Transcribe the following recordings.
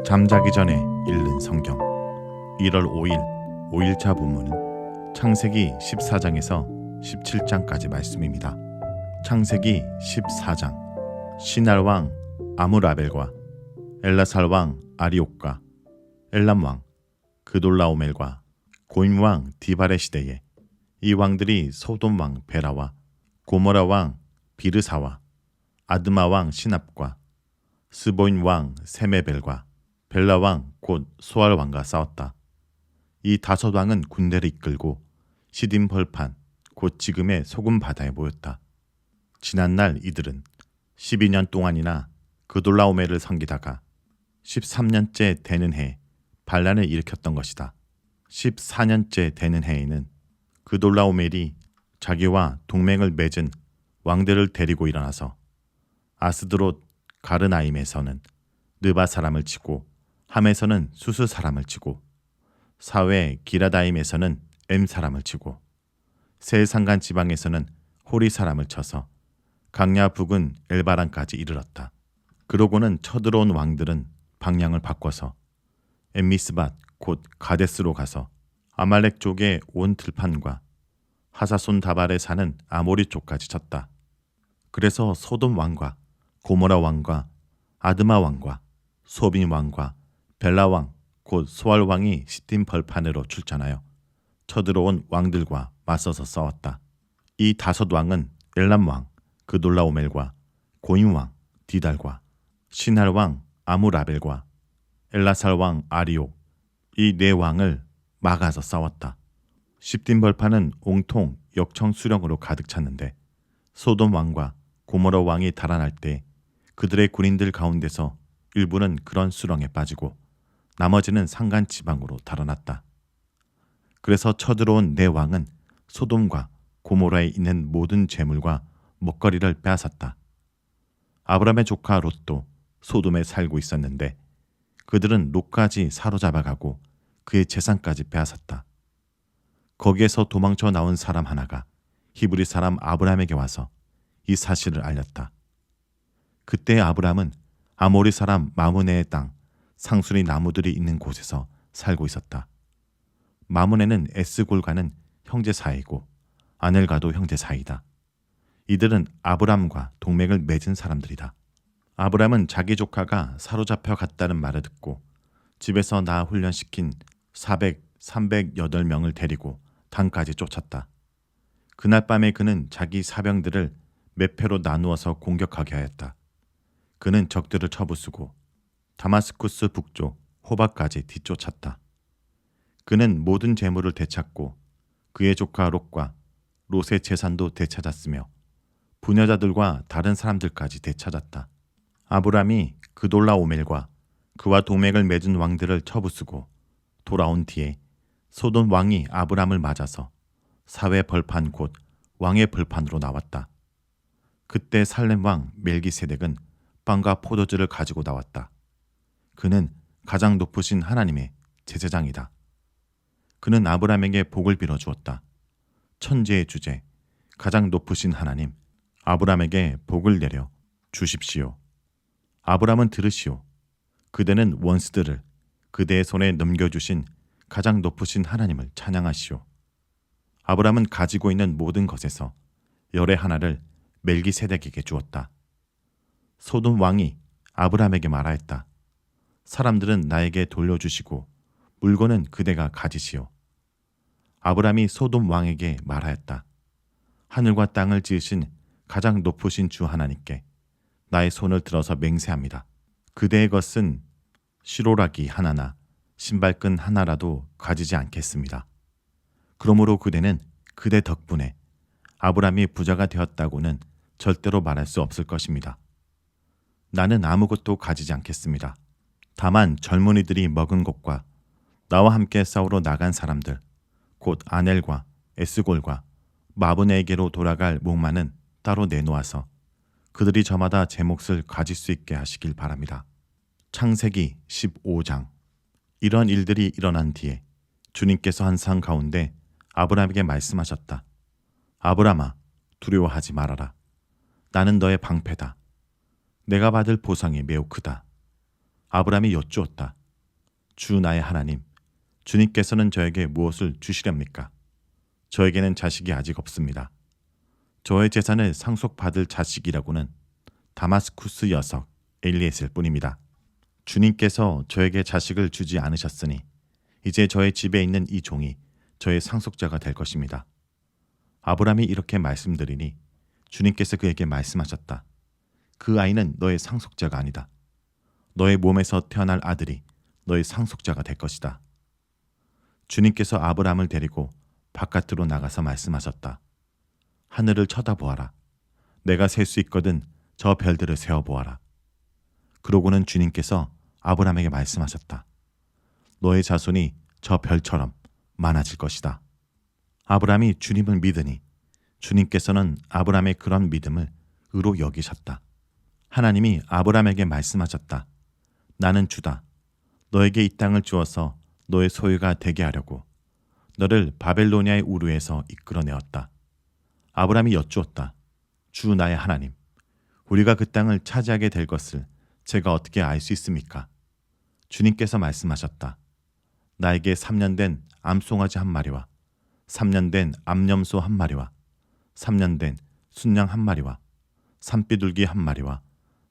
잠자기 전에 읽는 성경 1월 5일 5일차 본문은 창세기 14장에서 17장까지 말씀입니다. 창세기 14장 시날 왕 아므라벨과 엘라살 왕 아리옥과 엘람 왕 그돌라오멜과 고임 왕 디발의 시대에 이 왕들이 소돔 왕 베라와 고모라 왕 비르사와 아드마 왕 시납과 스보임 왕 세메벨과 벨라 왕 곧 소알 왕과 싸웠다. 이 다섯 왕은 군대를 이끌고 시딤 벌판 곧 지금의 소금 바다에 모였다. 지난날 이들은 12년 동안이나 그돌라오멜을 섬기다가 13년째 되는 해에 반란을 일으켰던 것이다. 14년째 되는 해에는 그돌라오멜이 자기와 동맹을 맺은 왕들을 데리고 일어나서 아스드롯 가르나임에서는 느바 사람을 치고 함에서는 수스 사람을 치고 사회 기라다임에서는 엠 사람을 치고 세상간 지방에서는 호리 사람을 쳐서 강야 북은 엘바란까지 이르렀다. 그러고는 쳐들어온 왕들은 방향을 바꿔서 엠미스밭 곧 가데스로 가서 아말렉 쪽의 온 들판과 하사손 다발에 사는 아모리 쪽까지 쳤다. 그래서 소돔 왕과 고모라 왕과 아드마 왕과 소빈 왕과 벨라 왕 곧 소알 왕이 시딤 벌판으로 출전하여 쳐들어온 왕들과 맞서서 싸웠다. 이 다섯 왕은 엘람 왕 그돌라오멜과 고임 왕 디달과 시날 왕 아므라벨과 엘라살 왕 아리옥 이 네 왕을 막아서 싸웠다. 시딤 벌판은 온통 역청 수령으로 가득 찼는데 소돔 왕과 고모라 왕이 달아날 때 그들의 군인들 가운데서 일부는 그런 수렁에 빠지고 나머지는 산간 지방으로 달아났다. 그래서 쳐들어온 네 왕은 소돔과 고모라에 있는 모든 재물과 먹거리를 빼앗았다. 아브람의 조카 롯도 소돔에 살고 있었는데 그들은 롯까지 사로잡아가고 그의 재산까지 빼앗았다. 거기에서 도망쳐 나온 사람 하나가 히브리 사람 아브람에게 와서 이 사실을 알렸다. 그때 아브람은 아모리 사람 마므네의 땅 상수리 나무들이 있는 곳에서 살고 있었다. 마므네는 에스골과는 형제 사이고 아넬과도 형제 사이다. 이들은 아브람과 동맹을 맺은 사람들이다. 아브람은 자기 조카가 사로잡혀 갔다는 말을 듣고 집에서 낳아 훈련시킨 308명을 데리고 단까지 쫓았다. 그날 밤에 그는 자기 사병들을 몇 패로 나누어서 공격하게 하였다. 그는 적들을 쳐부수고 다마스쿠스 북쪽 호박까지 뒤쫓았다. 그는 모든 재물을 되찾고 그의 조카 롯과 롯의 재산도 되찾았으며 부녀자들과 다른 사람들까지 되찾았다. 아브람이 그돌라오멜과 그와 동맹을 맺은 왕들을 쳐부수고 돌아온 뒤에 소돔 왕이 아브람을 맞아서 사회 벌판 곧 왕의 벌판으로 나왔다. 그때 살렘 왕 멜기세덱은 빵과 포도주를 가지고 나왔다. 그는 가장 높으신 하나님의 제사장이다. 그는 아브람에게 복을 빌어 주었다. 천지의 주제, 가장 높으신 하나님, 아브람에게 복을 내려 주십시오. 아브람은 들으시오. 그대는 원수들을 그대의 손에 넘겨주신 가장 높으신 하나님을 찬양하시오. 아브람은 가지고 있는 모든 것에서 열의 하나를 멜기세덱에게 주었다. 소돔 왕이 아브람에게 말하였다. 사람들은 나에게 돌려주시고 물건은 그대가 가지시오. 아브람이 소돔 왕에게 말하였다. 하늘과 땅을 지으신 가장 높으신 주 하나님께 나의 손을 들어서 맹세합니다. 그대의 것은 시로라기 하나나 신발끈 하나라도 가지지 않겠습니다. 그러므로 그대는 그대 덕분에 아브람이 부자가 되었다고는 절대로 말할 수 없을 것입니다. 나는 아무것도 가지지 않겠습니다. 다만 젊은이들이 먹은 것과 나와 함께 싸우러 나간 사람들, 곧 아넬과 에스골과 마브네에게로 돌아갈 목마는 따로 내놓아서 그들이 저마다 제 몫을 가질 수 있게 하시길 바랍니다. 창세기 15장. 이런 일들이 일어난 뒤에 주님께서 한 상 가운데 아브람에게 말씀하셨다. 아브람아, 두려워하지 말아라. 나는 너의 방패다. 내가 받을 보상이 매우 크다. 아브라함이 여쭈었다. 주 나의 하나님, 주님께서는 저에게 무엇을 주시렵니까? 저에게는 자식이 아직 없습니다. 저의 재산을 상속받을 자식이라고는 다마스쿠스 여석 엘리에셀 뿐입니다. 주님께서 저에게 자식을 주지 않으셨으니 이제 저의 집에 있는 이 종이 저의 상속자가 될 것입니다. 아브라함이 이렇게 말씀드리니 주님께서 그에게 말씀하셨다. 그 아이는 너의 상속자가 아니다. 너의 몸에서 태어날 아들이 너의 상속자가 될 것이다. 주님께서 아브라함을 데리고 바깥으로 나가서 말씀하셨다. 하늘을 쳐다보아라. 내가 셀 수 있거든 저 별들을 세어보아라. 그러고는 주님께서 아브라함에게 말씀하셨다. 너의 자손이 저 별처럼 많아질 것이다. 아브라함이 주님을 믿으니 주님께서는 아브라함의 그런 믿음을 의로 여기셨다. 하나님이 아브라함에게 말씀하셨다. 나는 주다. 너에게 이 땅을 주어서 너의 소유가 되게 하려고 너를 바벨로니아의 우르에서 이끌어내었다. 아브라함이 여쭈었다. 주 나의 하나님, 우리가 그 땅을 차지하게 될 것을 제가 어떻게 알 수 있습니까? 주님께서 말씀하셨다. 나에게 3년 된 암송아지 한 마리와 3년 된 암염소 한 마리와 3년 된 순양 한 마리와 산비둘기 한 마리와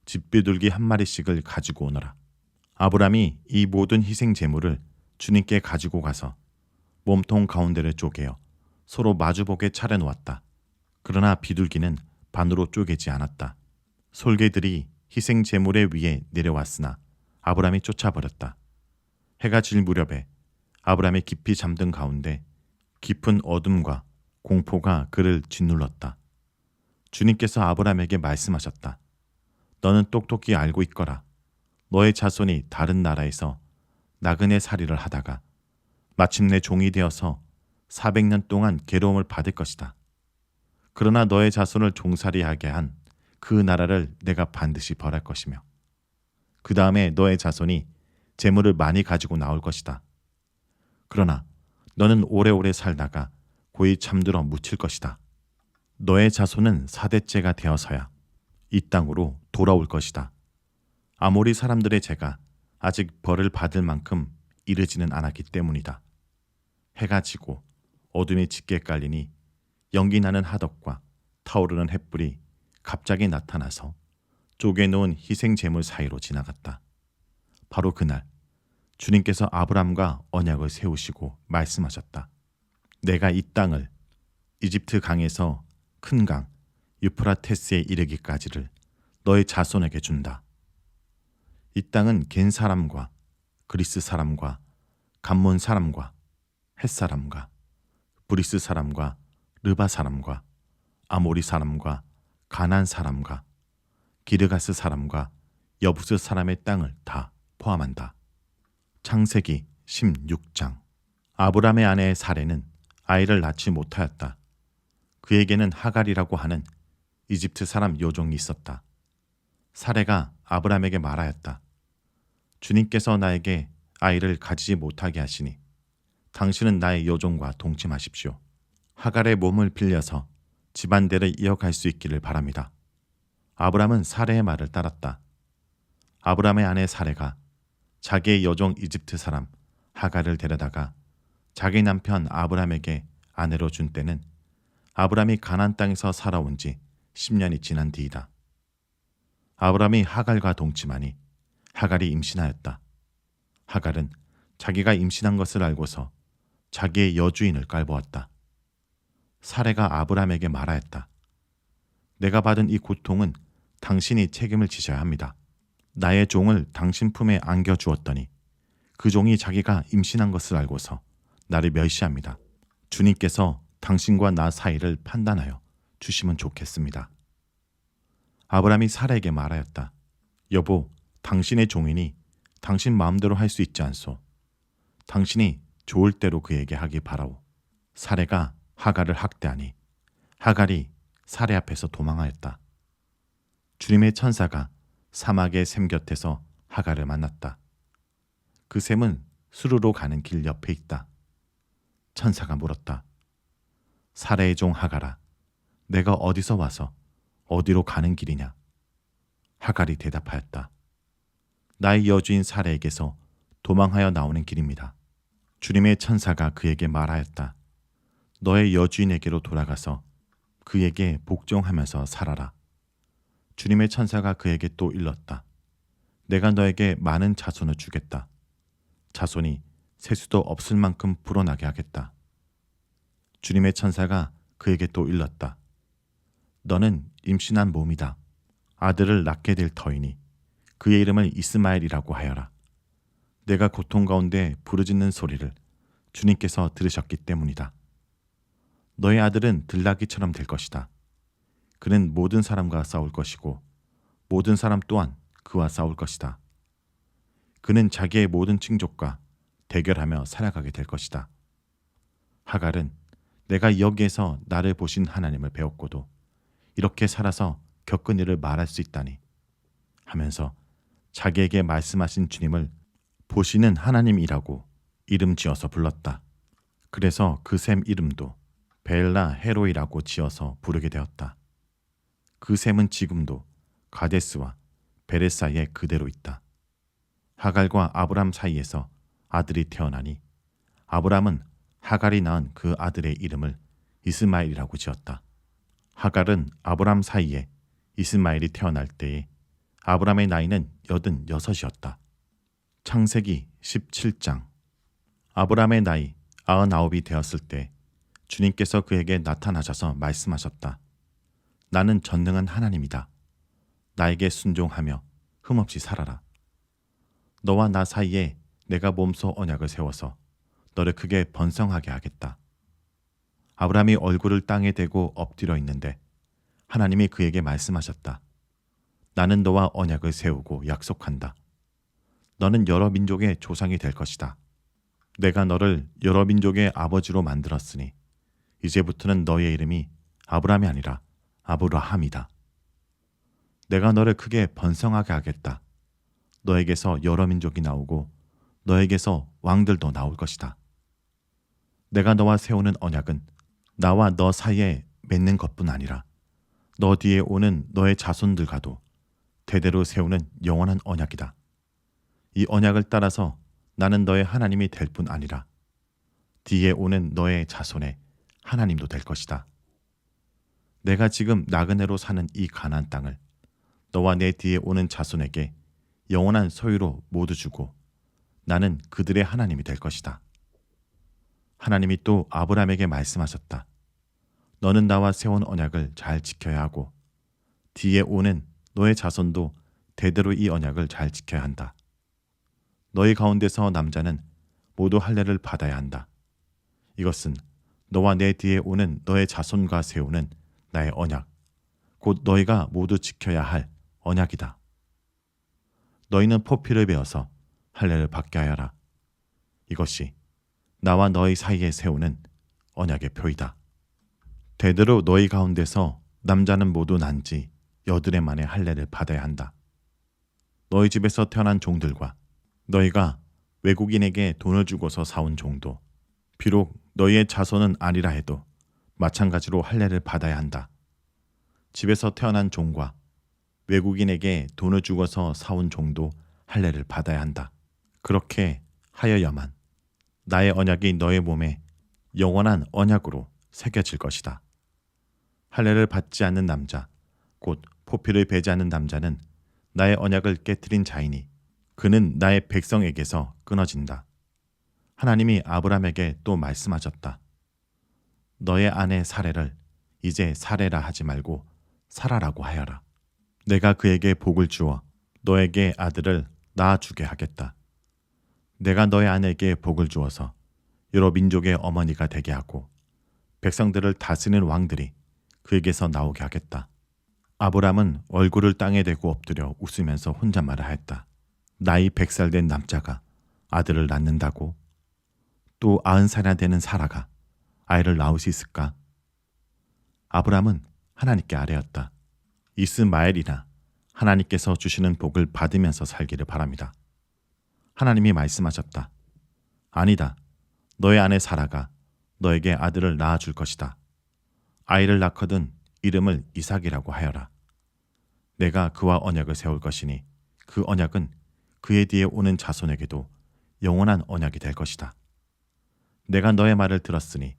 집비둘기 한 마리씩을 가지고 오너라. 아브라함이 이 모든 희생 제물을 주님께 가지고 가서 몸통 가운데를 쪼개어 서로 마주보게 차려놓았다. 그러나 비둘기는 반으로 쪼개지 않았다. 솔개들이 희생 제물의 위에 내려왔으나 아브라함이 쫓아버렸다. 해가 질 무렵에 아브라함이 깊이 잠든 가운데 깊은 어둠과 공포가 그를 짓눌렀다. 주님께서 아브라함에게 말씀하셨다. 너는 똑똑히 알고 있거라. 너의 자손이 다른 나라에서 나그네 살이를 하다가 마침내 종이 되어서 400년 동안 괴로움을 받을 것이다. 그러나 너의 자손을 종살이하게 한 그 나라를 내가 반드시 벌할 것이며 그 다음에 너의 자손이 재물을 많이 가지고 나올 것이다. 그러나 너는 오래오래 살다가 고이 잠들어 묻힐 것이다. 너의 자손은 4대째가 되어서야 이 땅으로 돌아올 것이다. 아모리 사람들의 죄가 아직 벌을 받을 만큼 이르지는 않았기 때문이다. 해가 지고 어둠이 짙게 깔리니 연기 나는 하덕과 타오르는 햇불이 갑자기 나타나서 쪼개놓은 희생 제물 사이로 지나갔다. 바로 그날 주님께서 아브람과 언약을 세우시고 말씀하셨다. 내가 이 땅을 이집트 강에서 큰 강 유프라테스에 이르기까지를 너의 자손에게 준다. 이 땅은 겐 사람과 그리스 사람과 감몬 사람과 헷 사람과 브리스 사람과 르바 사람과 아모리 사람과 가나안 사람과 기르가스 사람과 여부스 사람의 땅을 다 포함한다. 창세기 16장. 아브람의 아내 사레는 아이를 낳지 못하였다. 그에게는 하갈이라고 하는 이집트 사람 요종이 있었다. 사레가 아브람에게 말하였다. 주님께서 나에게 아이를 가지지 못하게 하시니 당신은 나의 요종과 동침하십시오. 하갈의 몸을 빌려서 집안대를 이어갈 수 있기를 바랍니다. 아브람은 사레의 말을 따랐다. 아브람의 아내 사레가 자기의 여종 이집트 사람 하갈을 데려다가 자기 남편 아브람에게 아내로 준 때는 아브람이 가나안 땅에서 살아온 지 10년이 지난 뒤이다. 아브람이 하갈과 동침하니 하갈이 임신하였다. 하갈은 자기가 임신한 것을 알고서 자기의 여주인을 깔보았다. 사레가 아브람에게 말하였다. 내가 받은 이 고통은 당신이 책임을 지셔야 합니다. 나의 종을 당신 품에 안겨주었더니 그 종이 자기가 임신한 것을 알고서 나를 멸시합니다. 주님께서 당신과 나 사이를 판단하여 주시면 좋겠습니다. 아브람이 사라에게 말하였다. 여보, 당신의 종이니 당신 마음대로 할 수 있지 않소. 당신이 좋을 대로 그에게 하기 바라오. 사레가 하갈을 학대하니 하갈이 사레 앞에서 도망하였다. 주님의 천사가 사막의 샘 곁에서 하갈을 만났다. 그 샘은 수르로 가는 길 옆에 있다. 천사가 물었다. 사레의 종 하갈아, 내가 어디서 와서 어디로 가는 길이냐? 하갈이 대답하였다. 나의 여주인 사레에게서 도망하여 나오는 길입니다. 주님의 천사가 그에게 말하였다. 너의 여주인에게로 돌아가서 그에게 복종하면서 살아라. 주님의 천사가 그에게 또 일렀다. 내가 너에게 많은 자손을 주겠다. 자손이 세수도 없을 만큼 불어나게 하겠다. 주님의 천사가 그에게 또 일렀다. 너는 임신한 몸이다. 아들을 낳게 될 터이니 그의 이름을 이스마엘이라고 하여라. 내가 고통 가운데 부르짖는 소리를 주님께서 들으셨기 때문이다. 너의 아들은 들나귀처럼 될 것이다. 그는 모든 사람과 싸울 것이고 모든 사람 또한 그와 싸울 것이다. 그는 자기의 모든 친족과 대결하며 살아가게 될 것이다. 하갈은 내가 여기에서 나를 보신 하나님을 배웠고도 이렇게 살아서 겪은 일을 말할 수 있다니 하면서 자기에게 말씀하신 주님을 보시는 하나님이라고 이름 지어서 불렀다. 그래서 그 샘 이름도 벨라 헤로이라고 지어서 부르게 되었다. 그 샘은 지금도 가데스와 베레 사이에 그대로 있다. 하갈과 아브람 사이에서 아들이 태어나니 아브람은 하갈이 낳은 그 아들의 이름을 이스마엘이라고 지었다. 하갈은 아브람 사이에 이스마엘이 태어날 때에 아브람의 나이는 86이었다. 창세기 17장. 아브람의 나이 99이 되었을 때 주님께서 그에게 나타나셔서 말씀하셨다. 나는 전능한 하나님이다. 나에게 순종하며 흠없이 살아라. 너와 나 사이에 내가 몸소 언약을 세워서 너를 크게 번성하게 하겠다. 아브람이 얼굴을 땅에 대고 엎드려 있는데 하나님이 그에게 말씀하셨다. 나는 너와 언약을 세우고 약속한다. 너는 여러 민족의 조상이 될 것이다. 내가 너를 여러 민족의 아버지로 만들었으니 이제부터는 너의 이름이 아브람이 아니라 아브라함이다. 내가 너를 크게 번성하게 하겠다. 너에게서 여러 민족이 나오고 너에게서 왕들도 나올 것이다. 내가 너와 세우는 언약은 나와 너 사이에 맺는 것뿐 아니라 너 뒤에 오는 너의 자손들과도 대대로 세우는 영원한 언약이다. 이 언약을 따라서 나는 너의 하나님이 될 뿐 아니라 뒤에 오는 너의 자손의 하나님도 될 것이다. 내가 지금 나그네로 사는 이 가나안 땅을 너와 내 뒤에 오는 자손에게 영원한 소유로 모두 주고 나는 그들의 하나님이 될 것이다. 하나님이 또 아브람에게 말씀하셨다. 너는 나와 세운 언약을 잘 지켜야 하고 뒤에 오는 너의 자손도 대대로 이 언약을 잘 지켜야 한다. 너희 가운데서 남자는 모두 할례를 받아야 한다. 이것은 너와 내 뒤에 오는 너의 자손과 세우는 나의 언약, 곧 너희가 모두 지켜야 할 언약이다. 너희는 포피를 베어서 할례를 받게 하여라. 이것이 나와 너희 사이에 세우는 언약의 표이다. 대대로 너희 가운데서 남자는 모두 난지 8해 만에 할례를 받아야 한다. 너희 집에서 태어난 종들과 너희가 외국인에게 돈을 주고서 사온 종도 비록 너희의 자손은 아니라 해도 마찬가지로 할례를 받아야 한다. 집에서 태어난 종과 외국인에게 돈을 주고서 사온 종도 할례를 받아야 한다. 그렇게 하여야만 나의 언약이 너의 몸에 영원한 언약으로 새겨질 것이다. 할례를 받지 않는 남자, 곧 포피를 베지 않는 남자는 나의 언약을 깨트린 자이니 그는 나의 백성에게서 끊어진다. 하나님이 아브람에게 또 말씀하셨다. 너의 아내 사레를 이제 사레라 하지 말고 사라라고 하여라. 내가 그에게 복을 주어 너에게 아들을 낳아주게 하겠다. 내가 너의 아내에게 복을 주어서 여러 민족의 어머니가 되게 하고 백성들을 다스리는 왕들이 그에게서 나오게 하겠다. 아브람은 얼굴을 땅에 대고 엎드려 웃으면서 혼잣말을 하였다. 나이 100살 된 남자가 아들을 낳는다고? 또 90살이나 되는 사라가 아이를 낳을 수 있을까? 아브람은 하나님께 아뢰었다. 이스마엘이나 하나님께서 주시는 복을 받으면서 살기를 바랍니다. 하나님이 말씀하셨다. 아니다. 너의 아내 사라가 너에게 아들을 낳아줄 것이다. 아이를 낳거든 이름을 이삭이라고 하여라. 내가 그와 언약을 세울 것이니 그 언약은 그의 뒤에 오는 자손에게도 영원한 언약이 될 것이다. 내가 너의 말을 들었으니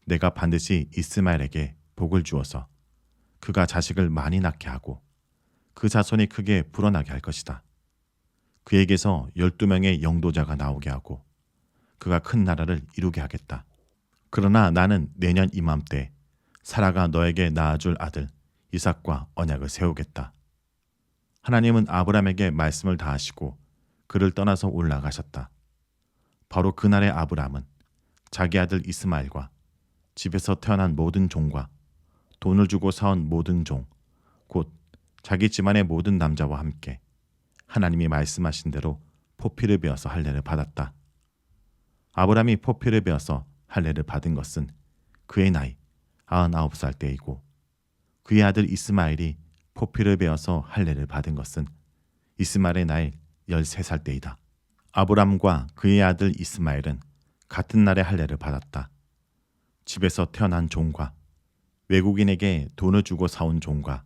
내가 반드시 이스마엘에게 복을 주어서 그가 자식을 많이 낳게 하고 그 자손이 크게 불어나게 할 것이다. 그에게서 12명의 영도자가 나오게 하고 그가 큰 나라를 이루게 하겠다. 그러나 나는 내년 이맘때 사라가 너에게 낳아줄 아들 이삭과 언약을 세우겠다. 하나님은 아브람에게 말씀을 다하시고 그를 떠나서 올라가셨다. 바로 그날의 아브람은 자기 아들 이스마엘과 집에서 태어난 모든 종과 돈을 주고 사온 모든 종, 곧 자기 집안의 모든 남자와 함께 하나님이 말씀하신 대로 포피를 베어서 할례를 받았다. 아브람이 포피를 베어서 할례를 받은 것은 그의 나이 99살 때이고 그의 아들 이스마엘이 포피를 베어서 할례를 받은 것은 이스마엘의 나이 13살 때이다. 아브람과 그의 아들 이스마엘은 같은 날에 할례를 받았다. 집에서 태어난 종과 외국인에게 돈을 주고 사온 종과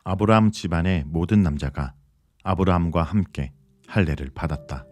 아브라함 집안의 모든 남자가 아브라함과 함께 할례를 받았다.